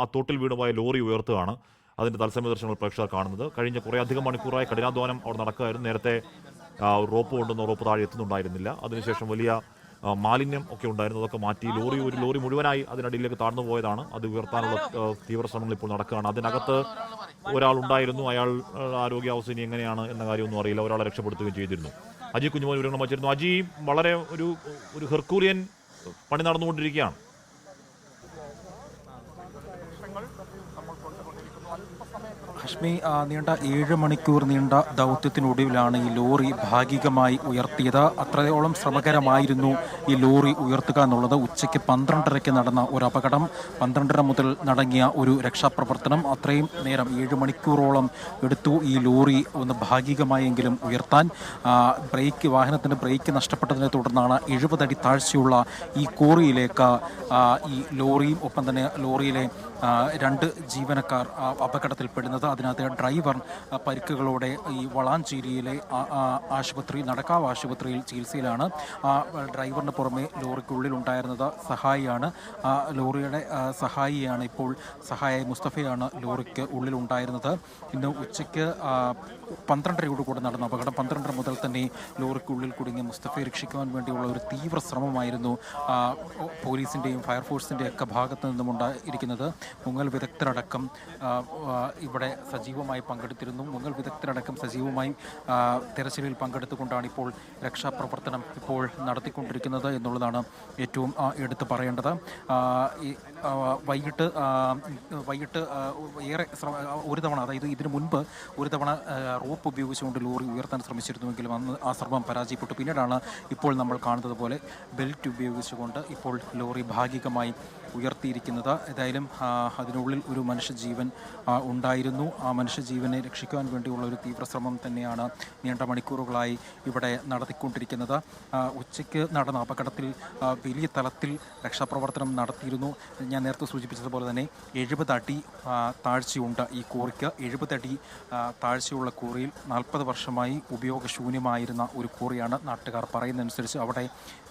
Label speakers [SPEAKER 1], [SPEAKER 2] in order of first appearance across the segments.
[SPEAKER 1] ആ തോട്ടിൽ വീണുപോയ ലോറി ഉയർത്തുകയാണ്. അതിൻ്റെ തത്സമയ ദർശനങ്ങൾ പ്രേക്ഷകർ കാണുന്നത്. കഴിഞ്ഞ കുറേ അധികം മണിക്കൂറായി കഠിനാധ്വാനം അവിടെ നടക്കുകയായിരുന്നു. നേരത്തെ റോപ്പ് കൊണ്ടുവന്ന റോപ്പ് താഴെ എത്തുന്നുണ്ടായിരുന്നില്ല. അതിനുശേഷം വലിയ മാലിന്യം ഒക്കെ ഉണ്ടായിരുന്നു. അതൊക്കെ മാറ്റി ഒരു ലോറി മുഴുവനായി അതിനടിയിലേക്ക് താഴ്ന്നു പോയതാണ്. അത് ഉയർത്താനുള്ള തീവ്ര ശ്രമങ്ങൾ ഇപ്പോൾ നടക്കുകയാണ്. അതിനകത്ത് ഒരാളുണ്ടായിരുന്നു. അയാൾ ആരോഗ്യാവസ്ഥ ഇനി എങ്ങനെയാണ് എന്ന കാര്യമൊന്നും അറിയില്ല. ഒരാളെ രക്ഷപ്പെടുത്തുകയും ചെയ്തിരുന്നു. അജി കുഞ്ഞുമോൻ വിവരങ്ങൾ വച്ചിരുന്നു. അജി, വളരെ ഒരു ഹെർക്കൂലിയൻ പണി നടന്നുകൊണ്ടിരിക്കുകയാണ്.
[SPEAKER 2] ഹഷ്മി, നീണ്ട 7 മണിക്കൂർ നീണ്ട ദൗത്യത്തിനൊടുവിലാണ് ഈ ലോറി ഭാഗികമായി ഉയർത്തിയത്. അത്രയോളം ശ്രമകരമായിരുന്നു ഈ ലോറി ഉയർത്തുക എന്നുള്ളത്. ഉച്ചയ്ക്ക് 12:30 നടന്ന ഒരു അപകടം, 12:30 മുതൽ നടങ്ങിയ ഒരു രക്ഷാപ്രവർത്തനം, അത്രയും നേരം 7 മണിക്കൂറോളം എടുത്തു ഈ ലോറി ഒന്ന് ഭാഗികമായെങ്കിലും ഉയർത്താൻ. വാഹനത്തിൻ്റെ ബ്രേക്ക് നഷ്ടപ്പെട്ടതിനെ തുടർന്നാണ് 70 അടി താഴ്ചയുള്ള ഈ കോറിയിലേക്ക് ഈ ലോറിയും ഒപ്പം തന്നെ ലോറിയിലെ 2 ജീവനക്കാർ അപകടത്തിൽപ്പെടുന്നത്. അതിനകത്ത് ഡ്രൈവർ പരിക്കുകളോടെ ഈ വളാഞ്ചേരിയിലെ നടക്കാവ് ആശുപത്രിയിൽ ചികിത്സയിലാണ്. ഡ്രൈവറിന് പുറമെ ലോറിക്കുള്ളിൽ ഉണ്ടായിരുന്നത് സഹായിയാണ്. ലോറിയുടെ സഹായിയാണ് ഇപ്പോൾ മുസ്തഫയാണ് ലോറിക്ക് ഉള്ളിലുണ്ടായിരുന്നത്. ഇന്ന് ഉച്ചയ്ക്ക് 12:30 നടന്ന അപകടം. 12:30 മുതൽ തന്നെ ലോറിക്കുള്ളിൽ കുടുങ്ങിയ മുസ്തഫയെ രക്ഷിക്കുവാൻ വേണ്ടിയുള്ള ഒരു തീവ്ര ശ്രമമായിരുന്നു പോലീസിൻ്റെയും ഫയർഫോഴ്സിൻ്റെയും ഒക്കെ ഭാഗത്തു നിന്നും ഉണ്ടായിരിക്കുന്നത്. മുങ്ങൽ വിദഗ്ധരടക്കം ഇവിടെ സജീവമായി പങ്കെടുത്തിരുന്നു. മുങ്ങൽ വിദഗ്ധരടക്കം സജീവമായി തെരച്ചിലിൽ പങ്കെടുത്തുകൊണ്ടാണ് ഇപ്പോൾ രക്ഷാപ്രവർത്തനം ഇപ്പോൾ നടത്തിക്കൊണ്ടിരിക്കുന്നത് എന്നുള്ളതാണ് ഏറ്റവും എടുത്തു പറയേണ്ടത്. വൈകിട്ട് ഏറെ ഒരു തവണ, അതായത് ഇതിനു മുൻപ് ഒരു തവണ റോപ്പ് ഉപയോഗിച്ചുകൊണ്ട് ലോറി ഉയർത്താൻ ശ്രമിച്ചിരുന്നുവെങ്കിലും അന്ന് ആ ശ്രമം പരാജയപ്പെട്ടു. പിന്നീടാണ് ഇപ്പോൾ നമ്മൾ കാണുന്നത് പോലെ ബെൽറ്റ് ഉപയോഗിച്ചുകൊണ്ട് ഇപ്പോൾ ലോറി ഭാഗികമായി ഉയർത്തിയിരിക്കുന്നത്. ഏതായാലും അതിനുള്ളിൽ ഒരു മനുഷ്യജീവൻ ഉണ്ടായിരുന്നു. ആ മനുഷ്യജീവനെ രക്ഷിക്കുവാൻ വേണ്ടിയുള്ള ഒരു തീവ്രശ്രമം തന്നെയാണ് നീണ്ട മണിക്കൂറുകളായി ഇവിടെ നടത്തിക്കൊണ്ടിരിക്കുന്നത്. ഉച്ചയ്ക്ക് നടന്ന അപകടത്തിൽ വലിയ തലത്തിൽ രക്ഷാപ്രവർത്തനം നടത്തിയിരുന്നു. ഞാൻ നേരത്തെ സൂചിപ്പിച്ചതുപോലെ തന്നെ 70 അടി താഴ്ചയുണ്ട് ഈ കോറിക്ക്. 70 അടി താഴ്ചയുള്ള കോറിയിൽ 40 വർഷമായി ഉപയോഗശൂന്യമായിരുന്ന ഒരു കോറിയാണ്. നാട്ടുകാർ പറയുന്നതനുസരിച്ച് അവിടെ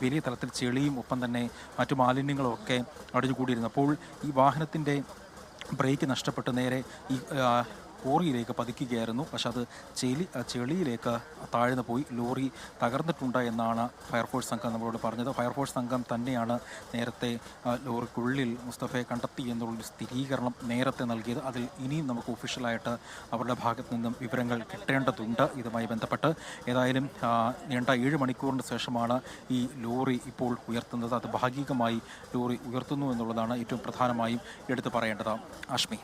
[SPEAKER 2] വലിയ തലത്തിൽ ചെളിയും ഒപ്പം തന്നെ മറ്റു മാലിന്യങ്ങളും ഒക്കെ അടിഞ്ഞുകൂടിയിരുന്നു. അപ്പോൾ ഈ വാഹനത്തിൻ്റെ ബ്രേക്ക് നഷ്ടപ്പെട്ട് നേരെ ഈ കോറിയിലേക്ക് പതിക്കുകയായിരുന്നു. പക്ഷെ അത് ചെളിയിലേക്ക് താഴ്ന്നു പോയി ലോറി തകർന്നിട്ടുണ്ട് എന്നാണ് ഫയർഫോഴ്സ് സംഘം നമ്മളോട് പറഞ്ഞത്. ഫയർഫോഴ്സ് സംഘം തന്നെയാണ് നേരത്തെ ലോറിക്കുള്ളിൽ മുസ്തഫയെ കണ്ടെത്തി എന്നുള്ളൊരു സ്ഥിരീകരണം നേരത്തെ നൽകിയത്. അതിൽ ഇനിയും നമുക്ക് ഒഫീഷ്യലായിട്ട് അവരുടെ ഭാഗത്തു നിന്നും വിവരങ്ങൾ കിട്ടേണ്ടതുണ്ട് ഇതുമായി ബന്ധപ്പെട്ട്. ഏതായാലും നീണ്ട 7 മണിക്കൂറിന് ശേഷമാണ് ഈ ലോറി ഇപ്പോൾ ഉയർത്തുന്നത്. അത് ഭാഗികമായി ലോറി ഉയർത്തുന്നു എന്നുള്ളതാണ് ഏറ്റവും പ്രധാനമായും എടുത്തു പറയേണ്ടത്. ആഷ്മി,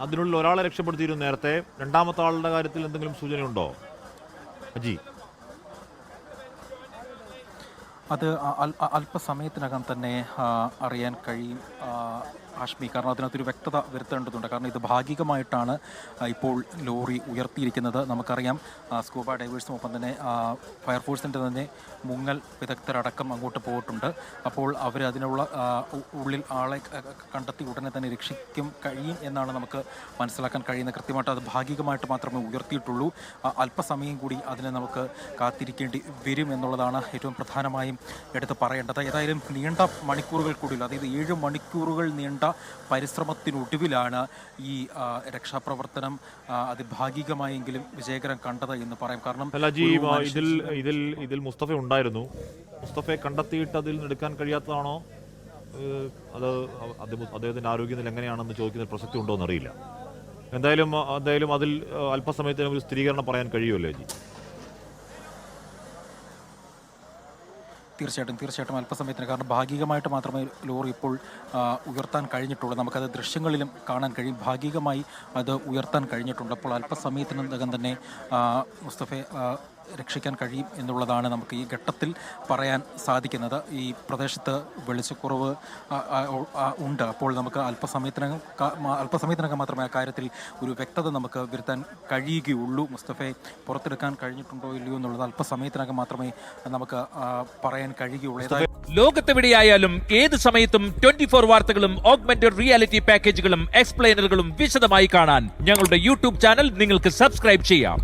[SPEAKER 1] അതിനുള്ളിൽ ഒരാളെ രക്ഷപ്പെടുത്തിയിരുന്നു നേരത്തെ. രണ്ടാമത്തെ ആളുടെ കാര്യത്തിൽ എന്തെങ്കിലും സൂചനയുണ്ടോ അജി?
[SPEAKER 2] അത് അല്പസമയത്തിനകം തന്നെ അറിയാൻ കഴിയും ആഷ്മി. കാരണം അതിനകത്തൊരു വ്യക്തത വരുത്തേണ്ടതുണ്ട്. കാരണം ഇത് ഭാഗികമായിട്ടാണ് ഇപ്പോൾ ലോറി ഉയർത്തിയിരിക്കുന്നത്. നമുക്കറിയാം സ്കൂബ ഡൈവേഴ്സും ഒപ്പം തന്നെ ഫയർഫോഴ്സിൻ്റെ തന്നെ മുങ്ങൽ വിദഗ്ധരടക്കം അങ്ങോട്ട് പോയിട്ടുണ്ട്. അപ്പോൾ അവർ അതിനുള്ള ഉള്ളിൽ ആളെ കണ്ടെത്തി ഉടനെ തന്നെ രക്ഷിക്കും കഴിയും എന്നാണ് നമുക്ക് മനസ്സിലാക്കാൻ കഴിയുന്നത്. കൃത്യമായിട്ട് അത് ഭാഗികമായിട്ട് മാത്രമേ ഉയർത്തിയിട്ടുള്ളൂ. അല്പസമയം കൂടി അതിനെ നമുക്ക് കാത്തിരിക്കേണ്ടി വരും എന്നുള്ളതാണ് ഏറ്റവും പ്രധാനമായും എടുത്ത് പറയേണ്ടത്. ഏതായാലും നീണ്ട മണിക്കൂറുകൾ കൂടി, അതായത് 7 മണിക്കൂറുകൾ നീണ്ട പരിശ്രമത്തിനൊടുവിലാണ് ഈ രക്ഷാപ്രവർത്തനം അത് ഭാഗികമായെങ്കിലും വിജയകരം കണ്ടത് എന്ന് പറയാം. കാരണം
[SPEAKER 1] ഇതിൽ മുസ്തഫ ഉണ്ടായിരുന്നു. മുസ്തഫയെ കണ്ടെത്തിയിട്ട് അതിൽ എടുക്കാൻ കഴിയാത്തതാണോ? അത് അദ്ദേഹത്തിന്റെ ആരോഗ്യനില എങ്ങനെയാണെന്ന് ചോദിക്കുന്ന പ്രസക്തി ഉണ്ടോ എന്നറിയില്ല. എന്തായാലും അതിൽ അല്പസമയത്തിന് ഒരു സ്ഥിരീകരണം പറയാൻ കഴിയുമല്ലോ ജി?
[SPEAKER 2] തീർച്ചയായിട്ടും അല്പസമയത്തിന്. കാരണം ഭാഗികമായിട്ട് മാത്രമേ ലോറി ഇപ്പോൾ ഉയർത്താൻ കഴിഞ്ഞിട്ടുള്ളൂ. നമുക്കത് ദൃശ്യങ്ങളിലും കാണാൻ കഴിയും. ഭാഗികമായി അത് ഉയർത്താൻ കഴിഞ്ഞിട്ടുണ്ട്. അപ്പോൾ അല്പസമയത്തിനകം തന്നെ മുസ്തഫയെ രക്ഷിക്കാൻ കഴിയും എന്നുള്ളതാണ് നമുക്ക് ഈ ഘട്ടത്തിൽ പറയാൻ സാധിക്കുന്നത്. ഈ പ്രദേശത്ത് വെളിച്ചക്കുറവ് ഉണ്ട്. അപ്പോൾ നമുക്ക് അല്പസമയത്തിനകം മാത്രമേ അക്കാര്യത്തിൽ ഒരു വ്യക്തത നമുക്ക് വരുത്താൻ കഴിയുകയുള്ളൂ. മുസ്തഫയെ പുറത്തെടുക്കാൻ കഴിഞ്ഞിട്ടുണ്ടോ ഇല്ലയോ എന്നുള്ളത് അല്പസമയത്തിനകം മാത്രമേ നമുക്ക് പറയാൻ കഴിയുകയുള്ളൂ.
[SPEAKER 3] ലോകത്തെവിടെയായാലും ഏത് സമയത്തും 24 വാർത്തകളും ഓഗ്മെന്റഡ് റിയാലിറ്റി പാക്കേജുകളും എക്സ്പ്ലെയിനറുകളും വിശദമായി കാണാൻ ഞങ്ങളുടെ യൂട്യൂബ് ചാനൽ നിങ്ങൾക്ക് സബ്സ്ക്രൈബ് ചെയ്യാം.